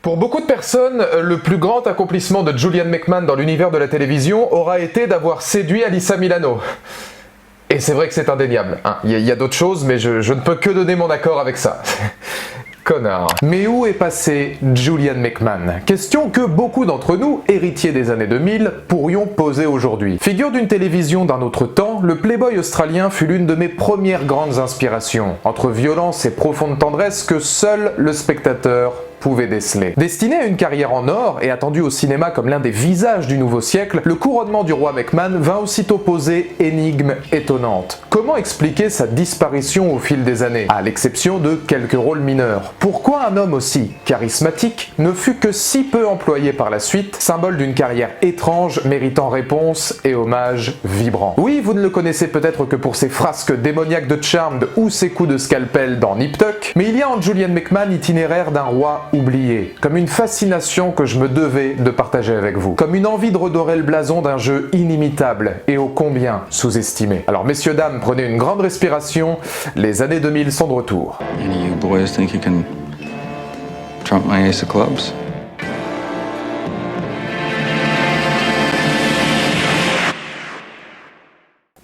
Pour beaucoup de personnes, le plus grand accomplissement de Julian McMahon dans l'univers de la télévision aura été d'avoir séduit Alyssa Milano. Et c'est vrai que c'est indéniable, hein. Il y a d'autres choses, mais je ne peux que donner mon accord avec ça. Connard. Mais où est passé Julian McMahon? Question que beaucoup d'entre nous, héritiers des années 2000, pourrions poser aujourd'hui. Figure d'une télévision d'un autre temps, le playboy australien fut l'une de mes premières grandes inspirations, entre violence et profonde tendresse que seul le spectateur pouvait déceler. Destiné à une carrière en or et attendu au cinéma comme l'un des visages du nouveau siècle, le couronnement du roi McMahon vint aussitôt poser énigme étonnante. Comment expliquer sa disparition au fil des années, à l'exception de quelques rôles mineurs? Pourquoi un homme aussi charismatique ne fut que si peu employé par la suite, symbole d'une carrière étrange méritant réponse et hommage vibrant? Oui, vous ne le connaissez peut-être que pour ses frasques démoniaques de Charmed ou ses coups de scalpel dans Nip Tuck, mais il y a en Julian McMahon itinéraire d'un roi oublié, comme une fascination que je me devais de partager avec vous, comme une envie de redorer le blason d'un jeu inimitable et ô combien sous-estimé. Alors messieurs dames, prenez une grande respiration, les années 2000 sont de retour. Any of you boys think you can trump my ace of clubs?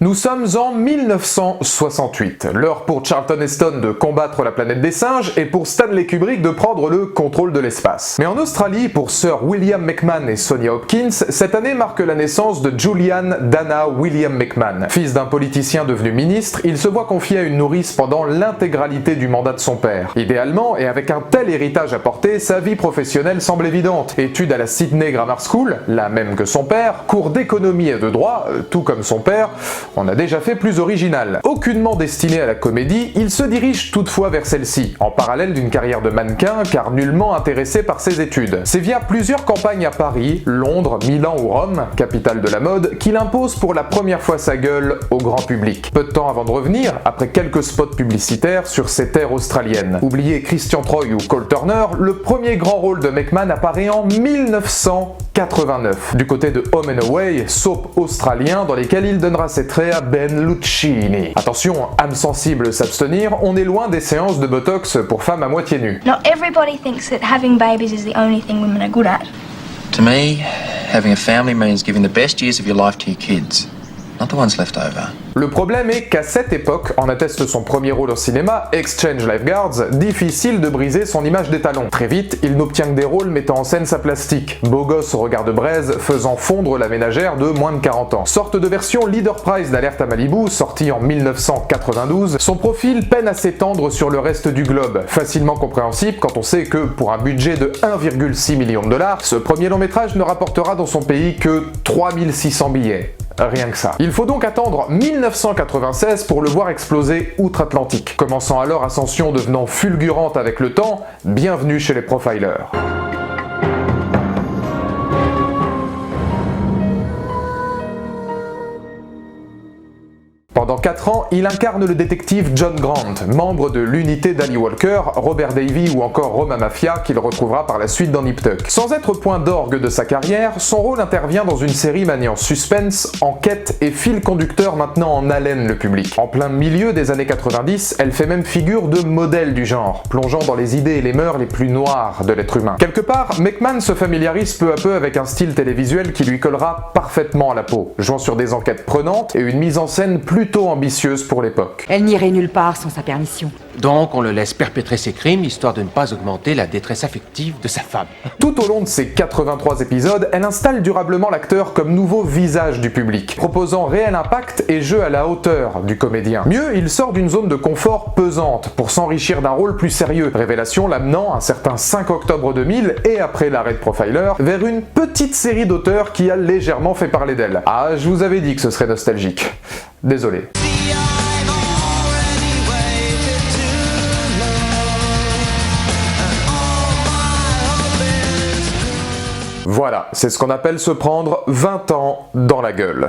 Nous sommes en 1968, l'heure pour Charlton Heston de combattre la planète des singes et pour Stanley Kubrick de prendre le contrôle de l'espace. Mais en Australie, pour Sir William McMahon et Sonia Hopkins, cette année marque la naissance de Julian Dana William McMahon. Fils d'un politicien devenu ministre, il se voit confier à une nourrice pendant l'intégralité du mandat de son père. Idéalement, et avec un tel héritage à porter, sa vie professionnelle semble évidente. Études à la Sydney Grammar School, la même que son père, cours d'économie et de droit, tout comme son père, on a déjà fait plus original. Aucunement destiné à la comédie, il se dirige toutefois vers celle-ci, en parallèle d'une carrière de mannequin car nullement intéressé par ses études. C'est via plusieurs campagnes à Paris, Londres, Milan ou Rome, capitale de la mode, qu'il impose pour la première fois sa gueule au grand public. Peu de temps avant de revenir, après quelques spots publicitaires sur ses terres australiennes. Oubliez Christian Troy ou Cole Turner, le premier grand rôle de McMahon apparaît en 1989, du côté de Home and Away, soap australien dans lesquels il donnera ses traits à Ben Luccini. Attention, âme sensible s'abstenir, on est loin des séances de Botox pour femmes à moitié nues. Not everybody thinks that having babies is the only thing women are good at. To me, having a family means giving the best years of your life to your kids, not the ones left over. Le problème est qu'à cette époque, en atteste son premier rôle au cinéma, Exchange Lifeguards, difficile de briser son image d'étalon. Très vite, il n'obtient que des rôles mettant en scène sa plastique, beau gosse au regard de braise, faisant fondre la ménagère de moins de 40 ans. Sorte de version Leader Prize d'Alerte à Malibu, sortie en 1992, son profil peine à s'étendre sur le reste du globe, facilement compréhensible quand on sait que, pour un budget de 1,6 million de $, ce premier long métrage ne rapportera dans son pays que 3600 billets. Rien que ça. Il faut donc attendre 1996 pour le voir exploser outre-Atlantique. Commençant alors ascension devenant fulgurante avec le temps, bienvenue chez les profilers. Pendant 4 ans, il incarne le détective John Grant, membre de l'unité d'Ali Walker, Robert Davey ou encore Roma Mafia qu'il retrouvera par la suite dans Nip Tuck. Sans être point d'orgue de sa carrière, son rôle intervient dans une série maniant suspense, enquête et fil conducteur maintenant en haleine le public. En plein milieu des années 90, elle fait même figure de modèle du genre, plongeant dans les idées et les mœurs les plus noires de l'être humain. Quelque part, McMahon se familiarise peu à peu avec un style télévisuel qui lui collera parfaitement à la peau, jouant sur des enquêtes prenantes et une mise en scène plutôt ambitieuse pour l'époque. Elle n'irait nulle part sans sa permission. Donc on le laisse perpétrer ses crimes histoire de ne pas augmenter la détresse affective de sa femme. Tout au long de ces 83 épisodes, elle installe durablement l'acteur comme nouveau visage du public, proposant réel impact et jeu à la hauteur du comédien. Mieux, il sort d'une zone de confort pesante pour s'enrichir d'un rôle plus sérieux, révélation l'amenant un certain 5 octobre 2000 et après l'arrêt de Profiler, vers une petite série d'auteurs qui a légèrement fait parler d'elle. Ah, je vous avais dit que ce serait nostalgique. Désolé. Voilà, c'est ce qu'on appelle se prendre 20 ans dans la gueule.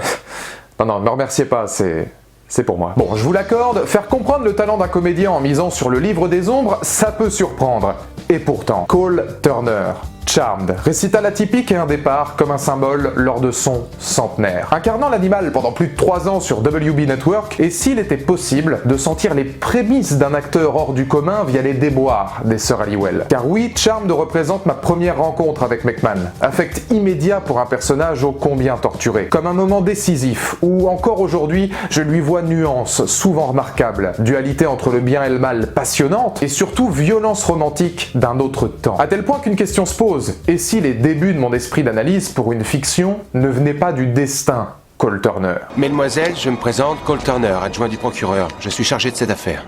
Non, ne me remerciez pas, c'est pour moi. Bon, je vous l'accorde, faire comprendre le talent d'un comédien en misant sur le livre des ombres, ça peut surprendre. Et pourtant, Cole Turner, Charmed, récital atypique et un départ comme un symbole lors de son centenaire. Incarnant l'animal pendant plus de 3 ans sur WB Network, et s'il était possible de sentir les prémices d'un acteur hors du commun via les déboires des sœurs Halliwell. Car oui, Charmed représente ma première rencontre avec McMahon. Affect immédiat pour un personnage ô combien torturé. Comme un moment décisif, où encore aujourd'hui, je lui vois nuances souvent remarquables, dualité entre le bien et le mal passionnante, et surtout violence romantique d'un autre temps. À tel point qu'une question se pose. Et si les débuts de mon esprit d'analyse pour une fiction ne venaient pas du destin Cole Turner? Mesdemoiselles, je me présente, Cole Turner, adjoint du procureur. Je suis chargé de cette affaire.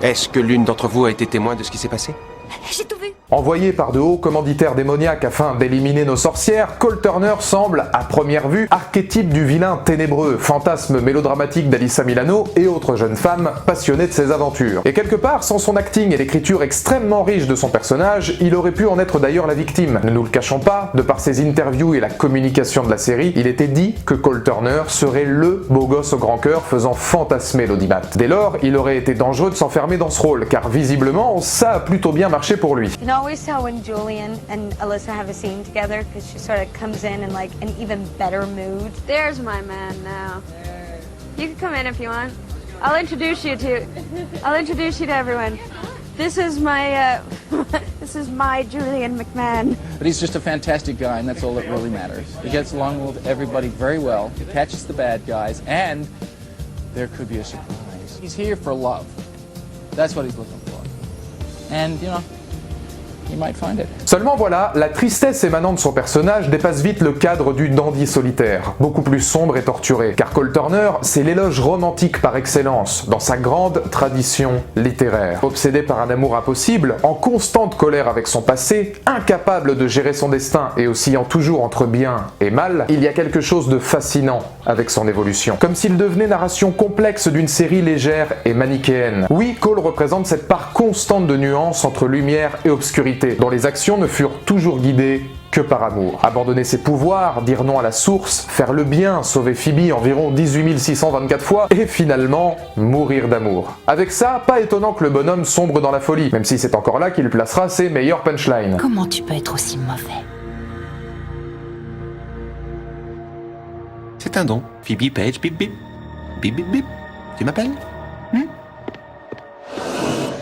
Est-ce que l'une d'entre vous a été témoin de ce qui s'est passé? J'ai tout vu. Envoyé par de hauts commanditaires démoniaques afin d'éliminer nos sorcières, Cole Turner semble, à première vue, archétype du vilain ténébreux, fantasme mélodramatique d'Alyssa Milano et autres jeunes femmes passionnées de ses aventures. Et quelque part, sans son acting et l'écriture extrêmement riche de son personnage, il aurait pu en être d'ailleurs la victime. Ne nous le cachons pas, de par ses interviews et la communication de la série, il était dit que Cole Turner serait LE beau gosse au grand cœur faisant fantasmer l'audimat. Dès lors, il aurait été dangereux de s'enfermer dans ce rôle, car visiblement, ça a plutôt bien marché pour lui. You can always tell when Julian and Alyssa have a scene together because she sort of comes in like an even better mood. There's my man now. You can come in if you want. I'll introduce you to everyone. This is my Julian McMahon. But he's just a fantastic guy, and that's all that really matters. He gets along with everybody very well. He catches the bad guys, and there could be a surprise. He's here for love. That's what he's looking for. And, you know, you might find it. Seulement voilà, la tristesse émanant de son personnage dépasse vite le cadre du dandy solitaire, beaucoup plus sombre et torturé, car Cole Turner, c'est l'éloge romantique par excellence, dans sa grande tradition littéraire. Obsédé par un amour impossible, en constante colère avec son passé, incapable de gérer son destin et oscillant toujours entre bien et mal, il y a quelque chose de fascinant avec son évolution. Comme s'il devenait narration complexe d'une série légère et manichéenne. Oui, Cole représente cette part constante de nuance entre lumière et obscurité, dont les actions ne furent toujours guidées que par amour. Abandonner ses pouvoirs, dire non à la source, faire le bien, sauver Phoebe environ 18 624 fois, et finalement, mourir d'amour. Avec ça, pas étonnant que le bonhomme sombre dans la folie, même si c'est encore là qu'il placera ses meilleurs punchlines. Comment tu peux être aussi mauvais? C'est un don. Phoebe Page, bip bip. Bip bip bip. Tu m'appelles?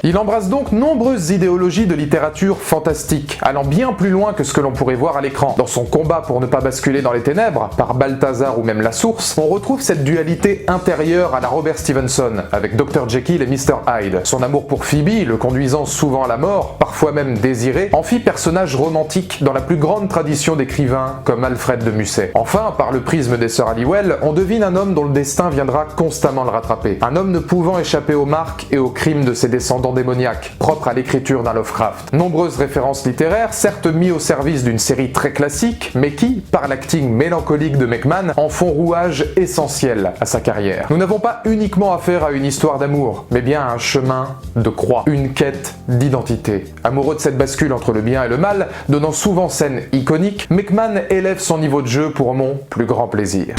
Il embrasse donc nombreuses idéologies de littérature fantastique, allant bien plus loin que ce que l'on pourrait voir à l'écran. Dans son combat pour ne pas basculer dans les ténèbres, par Balthazar ou même la Source, on retrouve cette dualité intérieure à la Robert Stevenson, avec Dr. Jekyll et Mr. Hyde. Son amour pour Phoebe, le conduisant souvent à la mort, parfois même désiré, en fit personnage romantique dans la plus grande tradition d'écrivains comme Alfred de Musset. Enfin, par le prisme des sœurs Halliwell, on devine un homme dont le destin viendra constamment le rattraper. Un homme ne pouvant échapper aux marques et aux crimes de ses descendants démoniaque, propre à l'écriture d'un Lovecraft. Nombreuses références littéraires, certes mis au service d'une série très classique, mais qui, par l'acting mélancolique de McMahon, en font rouage essentiel à sa carrière. Nous n'avons pas uniquement affaire à une histoire d'amour, mais bien à un chemin de croix, une quête d'identité. Amoureux de cette bascule entre le bien et le mal, donnant souvent scène iconique, McMahon élève son niveau de jeu pour mon plus grand plaisir.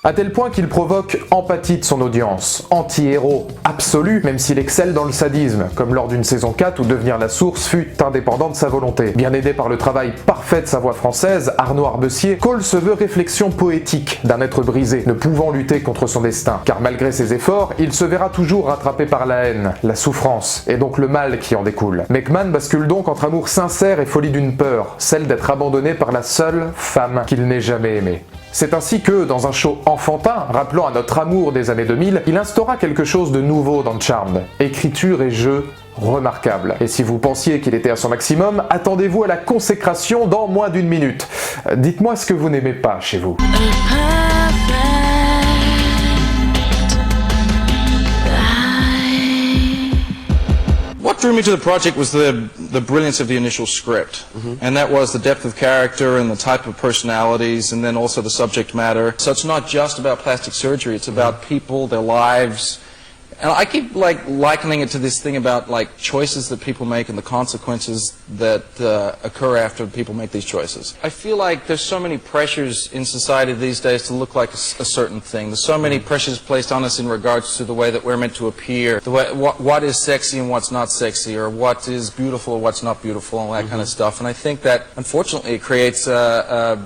À tel point qu'il provoque empathie de son audience, anti-héros absolu, même s'il excelle dans le sadisme, comme lors d'une saison 4 où devenir la source fut indépendant de sa volonté. Bien aidé par le travail parfait de sa voix française, Arnaud Arbessier, Cole se veut réflexion poétique d'un être brisé, ne pouvant lutter contre son destin, car malgré ses efforts, il se verra toujours rattrapé par la haine, la souffrance, et donc le mal qui en découle. McMahon bascule donc entre amour sincère et folie d'une peur, celle d'être abandonné par la seule femme qu'il n'ait jamais aimée. C'est ainsi que, dans un show enfantin, rappelant à notre amour des années 2000, il instaura quelque chose de nouveau dans Charmed. Écriture et jeu remarquables. Et si vous pensiez qu'il était à son maximum, attendez-vous à la consécration dans moins d'une minute. Dites-moi ce que vous n'aimez pas chez vous. What drew me to the project was the brilliance of the initial script, and that was the depth of character and the type of personalities, and then also the subject matter. So it's not just about plastic surgery, it's about people, their lives, And I keep like likening it to this thing about like choices that people make and the consequences that occur after people make these choices. I feel like there's so many pressures in society these days to look like a certain thing. There's so many pressures placed on us in regards to the way that we're meant to appear, the way, what is sexy and what's not sexy, or what is beautiful or what's not beautiful, and that kind of stuff. And I think that unfortunately it creates a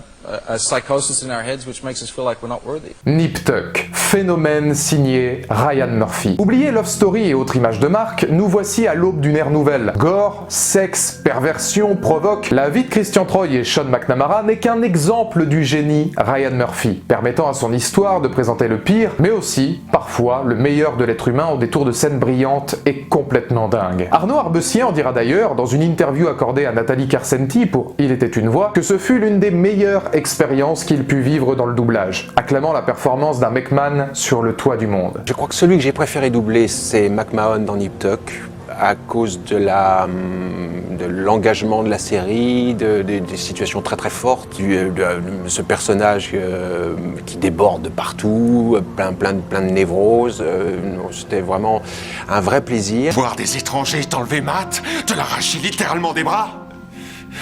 psychosis in our heads which makes us feel like we're not worthy. Nip Tuck, phénomène signé Ryan Murphy. Oubliez Love Story et autres images de marque, nous voici à l'aube d'une ère nouvelle. Gore, sexe, perversion, provoque. La vie de Christian Troy et Sean McNamara n'est qu'un exemple du génie Ryan Murphy, permettant à son histoire de présenter le pire, mais aussi, parfois, le meilleur de l'être humain au détour de scènes brillantes et complètement dingues. Arnaud Arbessier en dira d'ailleurs, dans une interview accordée à Nathalie Carcenti pour Il était une voix, que ce fut l'une des meilleures expérience qu'il put vivre dans le doublage, acclamant la performance d'un McMahon sur le toit du monde. Je crois que celui que j'ai préféré doubler, c'est McMahon dans Nip Tuck, à cause de l'engagement de la série, des situations très très fortes, de ce personnage qui déborde de partout, plein de névroses. C'était vraiment un vrai plaisir. Voir des étrangers t'enlever Matt, te l'arracher littéralement des bras.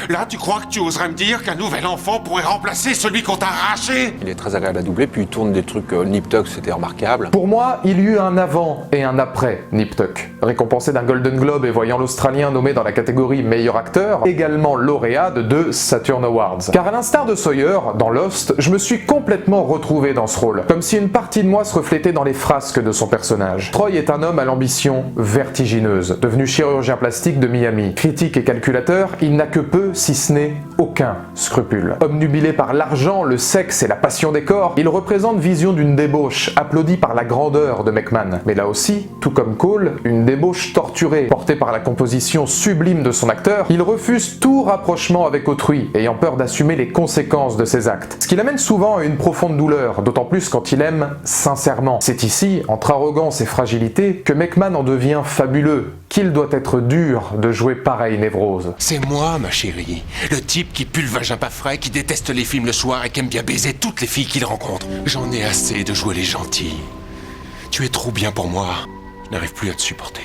Là, tu crois que tu oserais me dire qu'un nouvel enfant pourrait remplacer celui qu'on t'a arraché? Il est très agréable à doubler, puis il tourne des trucs Nip Tuck, c'était remarquable. Pour moi, il y eut un avant et un après Nip Tuck. Récompensé d'un Golden Globe et voyant l'Australien nommé dans la catégorie meilleur acteur, également lauréat de 2 Saturn Awards. Car à l'instar de Sawyer, dans Lost, je me suis complètement retrouvé dans ce rôle, comme si une partie de moi se reflétait dans les frasques de son personnage. Troy est un homme à l'ambition vertigineuse, devenu chirurgien plastique de Miami. Critique et calculateur, il n'a que peu, si ce n'est aucun scrupule. Obnubilé par l'argent, le sexe et la passion des corps, il représente vision d'une débauche, applaudie par la grandeur de McMahon. Mais là aussi, tout comme Cole, une débauche torturée, portée par la composition sublime de son acteur, il refuse tout rapprochement avec autrui, ayant peur d'assumer les conséquences de ses actes. Ce qui l'amène souvent à une profonde douleur, d'autant plus quand il aime sincèrement. C'est ici, entre arrogance et fragilité, que McMahon en devient fabuleux, qu'il doit être dur de jouer pareille névrose. C'est moi, ma chérie. Le type qui pue le vagin pas frais, qui déteste les films le soir et qui aime bien baiser toutes les filles qu'il rencontre. J'en ai assez de jouer les gentils. Tu es trop bien pour moi. Je n'arrive plus à te supporter.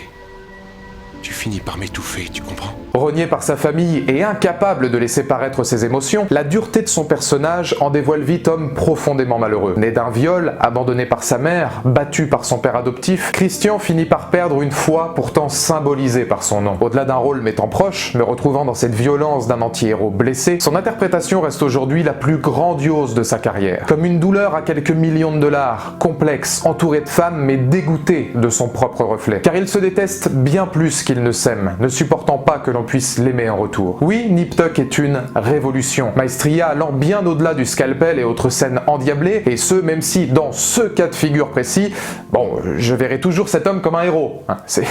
Tu finis par m'étouffer, tu comprends? Rogné par sa famille et incapable de laisser paraître ses émotions, la dureté de son personnage en dévoile vite homme profondément malheureux. Né d'un viol, abandonné par sa mère, battu par son père adoptif, Christian finit par perdre une foi pourtant symbolisée par son nom. Au-delà d'un rôle m'étant proche, me retrouvant dans cette violence d'un anti-héros blessé, son interprétation reste aujourd'hui la plus grandiose de sa carrière. Comme une douleur à quelques millions de dollars, complexe, entouré de femmes mais dégoûté de son propre reflet. Car il se déteste bien plus qu'il ne s'aime, ne supportant pas que l'on puisse l'aimer en retour. Oui, Nip Tuck est une révolution. Maestria allant bien au-delà du scalpel et autres scènes endiablées, et ce même si, dans ce cas de figure précis, bon, je verrai toujours cet homme comme un héros. Hein, c'est...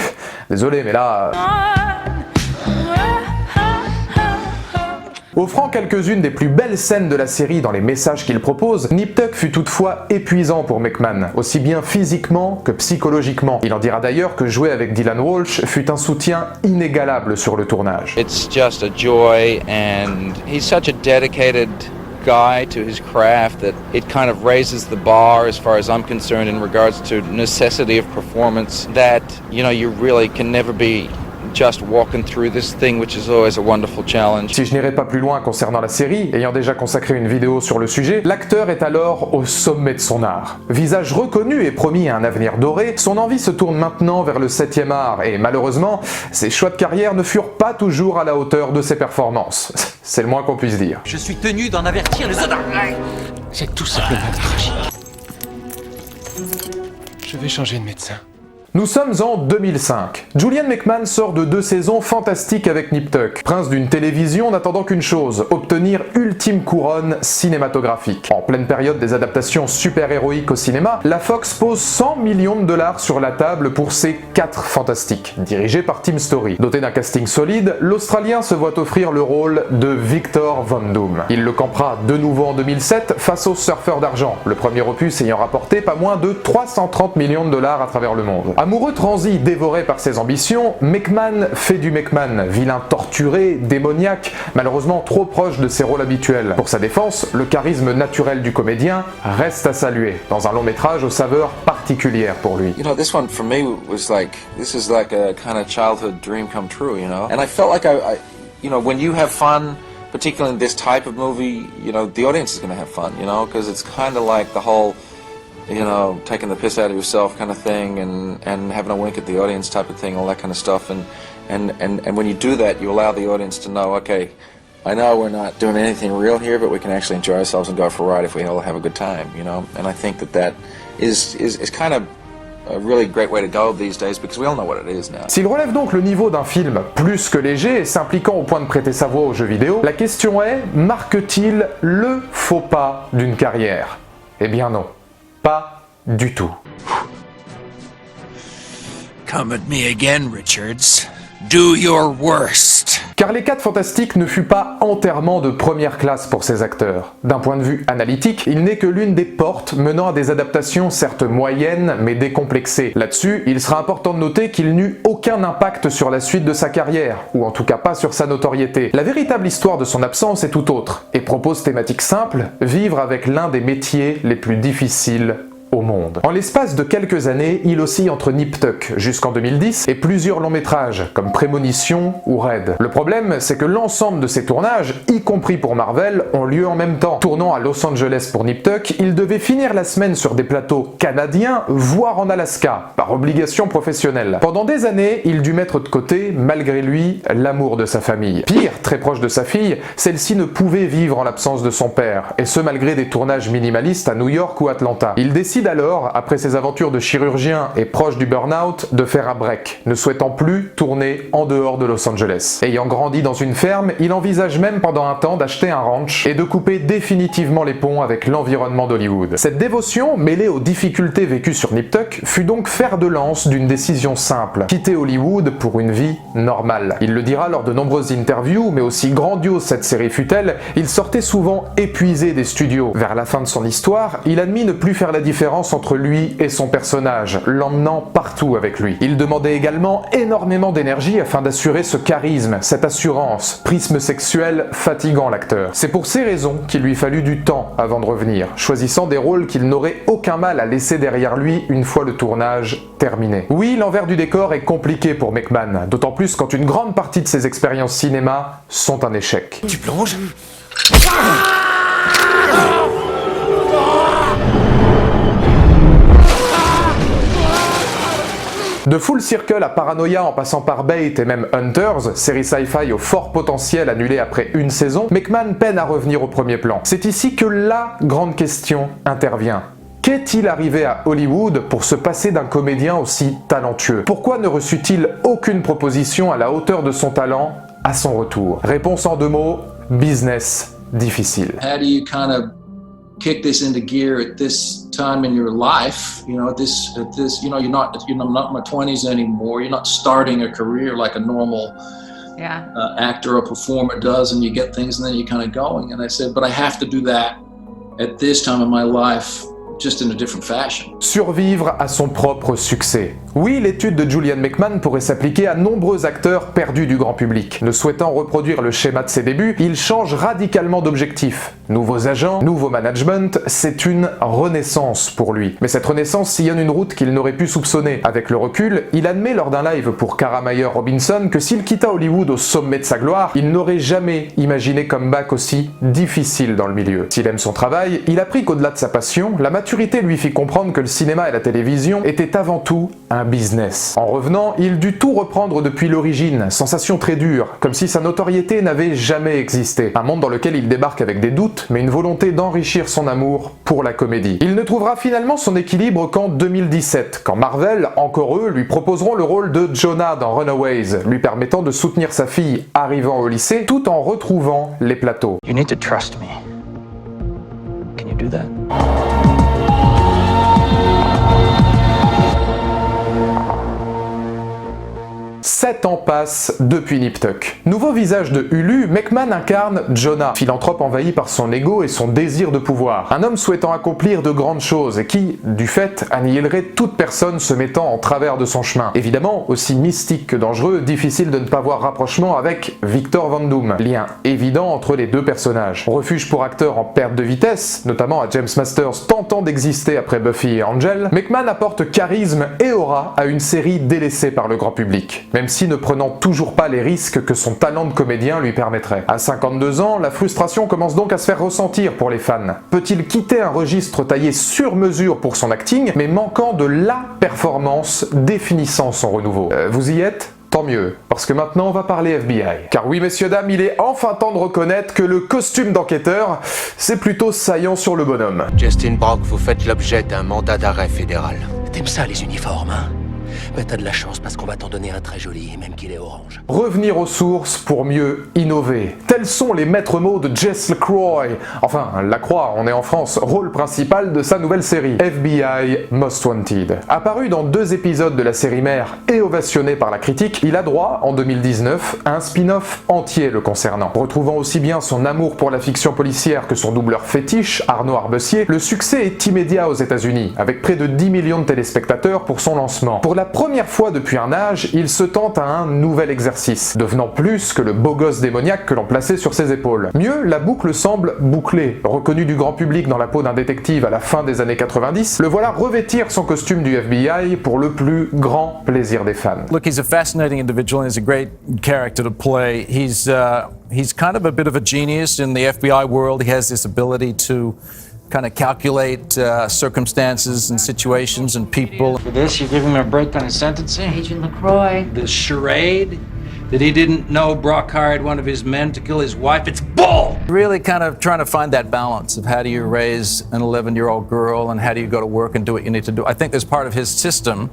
Désolé, mais là... Offrant quelques-unes des plus belles scènes de la série dans les messages qu'il propose, Nip Tuck fut toutefois épuisant pour McMahon, aussi bien physiquement que psychologiquement. Il en dira d'ailleurs que jouer avec Dylan Walsh fut un soutien inégalable sur le tournage. It's just a joy, and he's such a dedicated guy to his craft that it kind of raises the bar as far as I'm concerned in regards to necessity of performance, that, you know, you really can never be just walking through this thing, which is always a wonderful challenge. Si je n'irai pas plus loin concernant la série, ayant déjà consacré une vidéo sur le sujet, l'acteur est alors au sommet de son art. Visage reconnu et promis à un avenir doré, son envie se tourne maintenant vers le 7e art, et malheureusement, ses choix de carrière ne furent pas toujours à la hauteur de ses performances. C'est le moins qu'on puisse dire. Je suis tenu d'en avertir les autres. C'est tout simplement tragique. Je vais changer de médecin. Nous sommes en 2005. Julian McMahon sort de 2 saisons fantastiques avec Nip Tuck. Prince d'une télévision n'attendant qu'une chose, obtenir ultime couronne cinématographique. En pleine période des adaptations super-héroïques au cinéma, la Fox pose 100 millions de dollars sur la table pour ses 4 fantastiques, dirigés par Tim Story. Doté d'un casting solide, l'Australien se voit offrir le rôle de Victor Von Doom. Il le campera de nouveau en 2007 face aux Surfeurs d'argent, le premier opus ayant rapporté pas moins de 330 millions de dollars à travers le monde. Amoureux transi, dévoré par ses ambitions, McMahon fait du McMahon, vilain torturé, démoniaque, malheureusement trop proche de ses rôles habituels. Pour sa défense, le charisme naturel du comédien reste à saluer, dans un long métrage aux saveurs particulières pour lui. You know, this one for me was like, this is like a kind of childhood dream come true, you know? And I felt like I you know, when you have fun, particularly in this type of movie, you know, the audience is going to have fun, you know, because it's kind of like the whole, you know, taking the piss out of yourself kind of thing and having a wink at the audience type of thing, all that kind of stuff. And when you do that, you allow the audience to know, okay, I know we're not doing anything real here, but we can actually enjoy ourselves and go for a ride if we all have a good time, you know? And I think that is kind of a really great way to go these days because we all know what it is now. S'il relève donc le niveau d'un film plus que léger et s'impliquant au point de prêter sa voix aux jeux vidéo, la question est, marque-t-il le faux pas d'une carrière? Eh bien non, pas du tout. Come at me again, Richards. Do your worst. Car Les 4 Fantastiques ne fut pas entièrement de première classe pour ces acteurs. D'un point de vue analytique, il n'est que l'une des portes menant à des adaptations certes moyennes mais décomplexées. Là-dessus, il sera important de noter qu'il n'eut aucun impact sur la suite de sa carrière, ou en tout cas pas sur sa notoriété. La véritable histoire de son absence est tout autre, et propose thématique simple, vivre avec l'un des métiers les plus difficiles au monde. En l'espace de quelques années, il oscille entre Nip Tuck jusqu'en 2010 et plusieurs longs métrages comme Prémonition ou Red. Le problème, c'est que l'ensemble de ces tournages, y compris pour Marvel, ont lieu en même temps. Tournant à Los Angeles pour Nip Tuck, il devait finir la semaine sur des plateaux canadiens, voire en Alaska, par obligation professionnelle. Pendant des années, il dut mettre de côté, malgré lui, l'amour de sa famille. Pire, très proche de sa fille, celle-ci ne pouvait vivre en l'absence de son père, et ce malgré des tournages minimalistes à New York ou Atlanta. Il décide alors, après ses aventures de chirurgien et proche du burn-out, de faire un break, ne souhaitant plus tourner en dehors de Los Angeles. Ayant grandi dans une ferme, il envisage même pendant un temps d'acheter un ranch et de couper définitivement les ponts avec l'environnement d'Hollywood. Cette dévotion, mêlée aux difficultés vécues sur Nip Tuck, fut donc fer de lance d'une décision simple, quitter Hollywood pour une vie normale. Il le dira lors de nombreuses interviews, mais aussi grandiose cette série fut-elle, il sortait souvent épuisé des studios. Vers la fin de son histoire, il admit ne plus faire la différence entre lui et son personnage, l'emmenant partout avec lui. Il demandait également énormément d'énergie afin d'assurer ce charisme, cette assurance, prisme sexuel fatigant l'acteur. C'est pour ces raisons qu'il lui fallut du temps avant de revenir, choisissant des rôles qu'il n'aurait aucun mal à laisser derrière lui une fois le tournage terminé. Oui, l'envers du décor est compliqué pour McMahon, d'autant plus quand une grande partie de ses expériences cinéma sont un échec. Tu plonges? De Full Circle à Paranoia en passant par Bait et même Hunters, série sci-fi au fort potentiel annulée après une saison, McMahon peine à revenir au premier plan. C'est ici que la grande question intervient. Qu'est-il arrivé à Hollywood pour se passer d'un comédien aussi talentueux? Pourquoi ne reçut-il aucune proposition à la hauteur de son talent à son retour? Réponse en 2 mots, business difficile. How do you kind of kick this into gear at this time in your life? You know, at this, you know, I'm not in my 20s anymore. You're not starting a career like a normal actor or performer does, and you get things and then you're kind of going. And I said, but I have to do that at this time in my life, just in a different fashion. Survivre à son propre succès. Oui, l'étude de Julian McMahon pourrait s'appliquer à nombreux acteurs perdus du grand public. Ne souhaitant reproduire le schéma de ses débuts, il change radicalement d'objectif. Nouveaux agents, nouveau management, c'est une renaissance pour lui. Mais cette renaissance sillonne une route qu'il n'aurait pu soupçonner. Avec le recul, il admet lors d'un live pour Cara Mayer Robinson que s'il quitta Hollywood au sommet de sa gloire, il n'aurait jamais imaginé comeback aussi difficile dans le milieu. S'il aime son travail, il apprit qu'au-delà de sa passion, la maturité lui fit comprendre que le cinéma et la télévision étaient avant tout un business. En revenant, il dut tout reprendre depuis l'origine, sensation très dure, comme si sa notoriété n'avait jamais existé. Un monde dans lequel il débarque avec des doutes, mais une volonté d'enrichir son amour pour la comédie. Il ne trouvera finalement son équilibre qu'en 2017, quand Marvel, encore eux, lui proposeront le rôle de Jonah dans Runaways, lui permettant de soutenir sa fille arrivant au lycée, tout en retrouvant les plateaux. You need to trust me. Can you do that? 7 ans passent depuis Nip Tuck. Nouveau visage de Hulu, McMahon incarne Jonah, philanthrope envahi par son ego et son désir de pouvoir. Un homme souhaitant accomplir de grandes choses et qui, du fait, annihilerait toute personne se mettant en travers de son chemin. Évidemment, aussi mystique que dangereux, difficile de ne pas voir rapprochement avec Victor Von Doom. Lien évident entre les deux personnages. Refuge pour acteurs en perte de vitesse, notamment à James Masters tentant d'exister après Buffy et Angel, McMahon apporte charisme et aura à une série délaissée par le grand public, même si ne prenant toujours pas les risques que son talent de comédien lui permettrait. À 52 ans, la frustration commence donc à se faire ressentir pour les fans. Peut-il quitter un registre taillé sur mesure pour son acting, mais manquant de la performance définissant son renouveau? Vous y êtes ? Tant mieux, parce que maintenant on va parler FBI. Car oui messieurs dames, il est enfin temps de reconnaître que le costume d'enquêteur, c'est plutôt saillant sur le bonhomme. Justin Brock, vous faites l'objet d'un mandat d'arrêt fédéral. T'aimes ça les uniformes, hein? Mais t'as de la chance parce qu'on va t'en donner un très joli, même qu'il est orange. Revenir aux sources pour mieux innover. Tels sont les maîtres mots de Jess LaCroix. Enfin, LaCroix, on est en France, rôle principal de sa nouvelle série, FBI Most Wanted. Apparu dans 2 épisodes de la série mère et ovationné par la critique, il a droit, en 2019, à un spin-off entier le concernant. Retrouvant aussi bien son amour pour la fiction policière que son doubleur fétiche, Arnaud Arbessier, le succès est immédiat aux États-Unis, avec près de 10 millions de téléspectateurs pour son lancement. Pour la première fois depuis un âge, il se tente à un nouvel exercice, devenant plus que le beau gosse démoniaque que l'on plaçait sur ses épaules. Mieux, la boucle semble bouclée. Reconnu du grand public dans la peau d'un détective à la fin des années 90, le voilà revêtir son costume du FBI pour le plus grand plaisir des fans. Look, he's a fascinating individual and he's a great character to play. He's kind of a bit of a genius in the FBI world. He has this ability to kind of calculate circumstances and situations and people. For this, you give him a break on his sentencing? Agent LaCroix. The charade that he didn't know Brock hired one of his men to kill his wife, it's bull! Really kind of trying to find that balance of how do you raise an 11-year-old girl and how do you go to work and do what you need to do. I think there's part of his system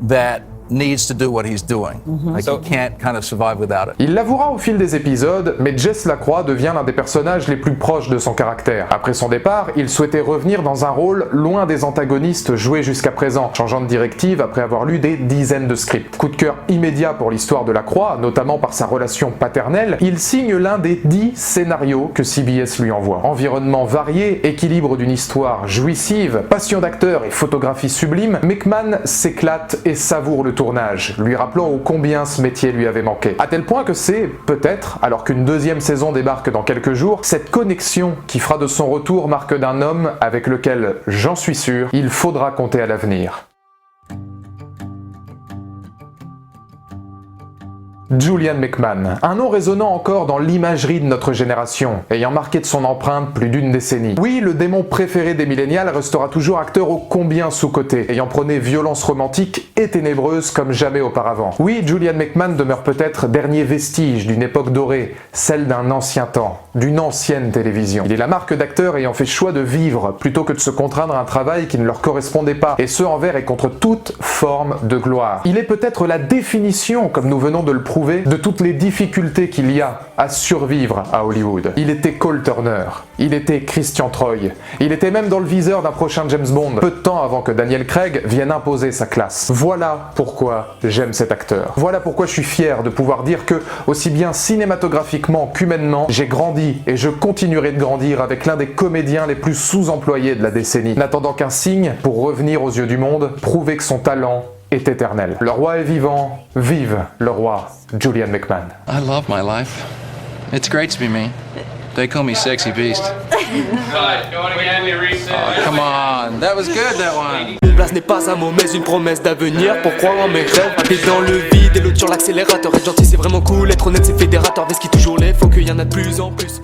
that needs to do what he's doing. Like he can't kind of survive without it. Il l'avouera au fil des épisodes, mais Jess LaCroix devient l'un des personnages les plus proches de son caractère. Après son départ, il souhaitait revenir dans un rôle loin des antagonistes joués jusqu'à présent, changeant de directive après avoir lu des dizaines de scripts. Coup de cœur immédiat pour l'histoire de LaCroix, notamment par sa relation paternelle, il signe l'un des 10 scénarios que CBS lui envoie. Environnement varié, équilibre d'une histoire jouissive, passion d'acteur et photographie sublime, McMahon s'éclate et savoure le tournage, lui rappelant ô combien ce métier lui avait manqué. À tel point que c'est, peut-être, alors qu'une 2e saison débarque dans quelques jours, cette connexion qui fera de son retour marque d'un homme avec lequel, j'en suis sûr, il faudra compter à l'avenir. Julian McMahon, un nom résonnant encore dans l'imagerie de notre génération, ayant marqué de son empreinte plus d'une décennie. Oui, le démon préféré des millénials restera toujours acteur ô combien sous-coté, ayant prôné violence romantique et ténébreuse comme jamais auparavant. Oui, Julian McMahon demeure peut-être dernier vestige d'une époque dorée, celle d'un ancien temps, d'une ancienne télévision. Il est la marque d'acteurs ayant fait choix de vivre, plutôt que de se contraindre à un travail qui ne leur correspondait pas, et ce envers et contre toute forme de gloire. Il est peut-être la définition, comme nous venons de le prouver, de toutes les difficultés qu'il y a à survivre à Hollywood. Il était Cole Turner, il était Christian Troy, il était même dans le viseur d'un prochain James Bond, peu de temps avant que Daniel Craig vienne imposer sa classe. Voilà pourquoi j'aime cet acteur. Voilà pourquoi je suis fier de pouvoir dire que, aussi bien cinématographiquement qu'humainement, j'ai grandi et je continuerai de grandir avec l'un des comédiens les plus sous-employés de la décennie, n'attendant qu'un signe pour revenir aux yeux du monde, prouver que son talent est éternel. Le roi est vivant, vive le roi Julian McMahon. I love my life. It's great to be me. They call me Sexy Beast. Oh, come on, that was good, that one. Une place n'est pas un mot mais une promesse d'avenir pour croire en mes rêves. T'es dans le vide et l'autre sur l'accélérateur. Être gentil c'est vraiment cool, être honnête c'est fédérateur. Vest qui toujours l'est, faut qu'il y en a de plus en plus.